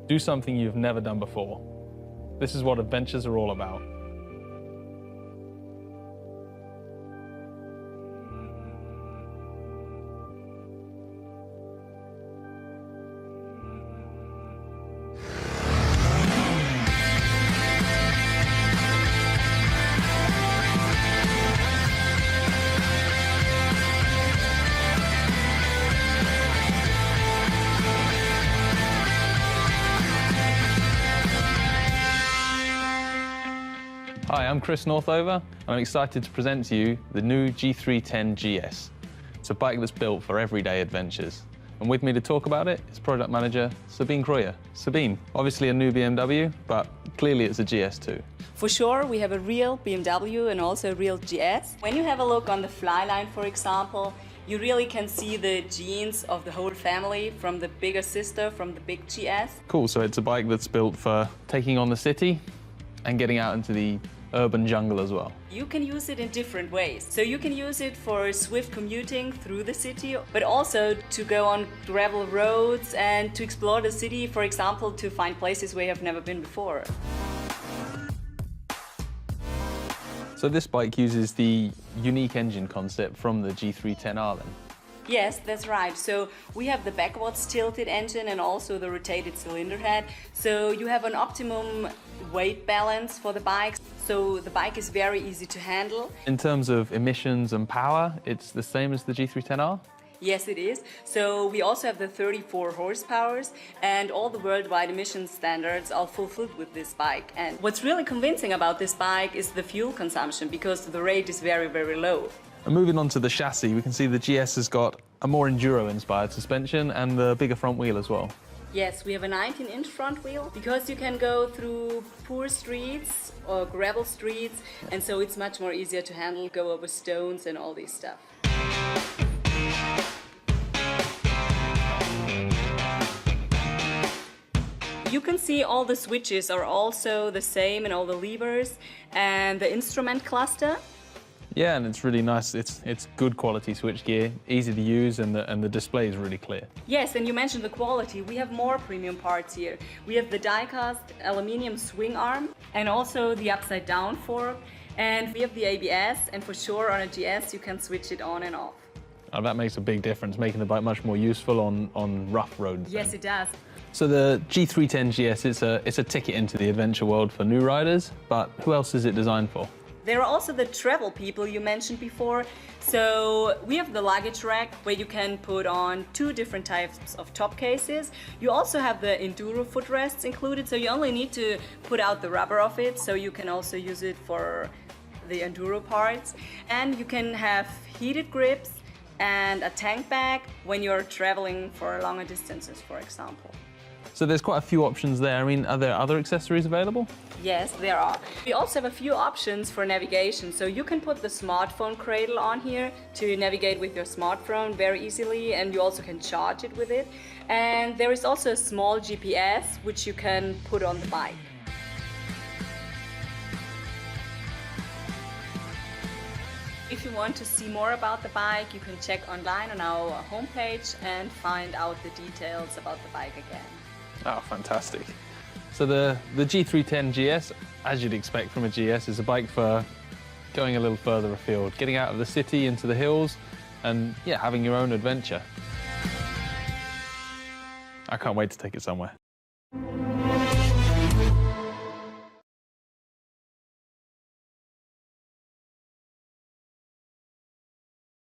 Do something you've never done before. This is what adventures are all about. Hi, I'm Chris Northover, and I'm excited to present to you the new G310 GS. It's a bike that's built for everyday adventures. And with me to talk about it is product manager Sabine Kreuer. Sabine, obviously a new BMW, but clearly it's a GS too. For sure, we have a real BMW and also a real GS. When you have a look on the Flyline, for example, you really can see the genes of the whole family, from the bigger sister, from the big GS. Cool, so it's a bike that's built for taking on the city and getting out into the urban jungle as well. You can use it in different ways. So you can use it for swift commuting through the city, but also to go on gravel roads and to explore the city, for example, to find places where you have never been before. So this bike uses the unique engine concept from the G310R then? Yes, that's right. So we have the backwards tilted engine and also the rotated cylinder head. So you have an optimum weight balance for the bike. So the bike is very easy to handle. In terms of emissions and power, it's the same as the G310R? Yes, it is. So we also have the 34 horsepowers, and all the worldwide emission standards are fulfilled with this bike. And what's really convincing about this bike is the fuel consumption, because the rate is very, very low. And moving on to the chassis, we can see the GS has got a more enduro-inspired suspension and the bigger front wheel as well. Yes, we have a 19-inch front wheel, because you can go through poor streets or gravel streets, and so it's much more easier to handle, go over stones and all this stuff. You can see all the switches are also the same and all the levers and the instrument cluster. Yeah, and it's really nice. It's good quality switchgear, easy to use, and the display is really clear. Yes, and you mentioned the quality. We have more premium parts here. We have the die-cast aluminium swing arm and also the upside-down fork. And we have the ABS, and for sure on a GS you can switch it on and off. Oh, that makes a big difference, making the bike much more useful on rough roads. Yes, then. it does. So the G310 GS, it's a ticket into the adventure world for new riders, but who else is it designed for? There are also the travel people you mentioned before. So we have the luggage rack where you can put on 2 different types of top cases. You also have the enduro footrests included, so you only need to put out the rubber of it, so you can also use it for the enduro parts. And you can have heated grips and a tank bag when you're traveling for longer distances, for example. So there's quite a few options there. I mean, are there other accessories available? Yes, there are. We also have a few options for navigation. So you can put the smartphone cradle on here to navigate with your smartphone very easily, and you also can charge it with it. And there is also a small GPS which you can put on the bike. If you want to see more about the bike, you can check online on our homepage and find out the details about the bike again. Oh, fantastic. So the G310 GS, as you'd expect from a GS, is a bike for going a little further afield, getting out of the city into the hills, and yeah, having your own adventure. I can't wait to take it somewhere.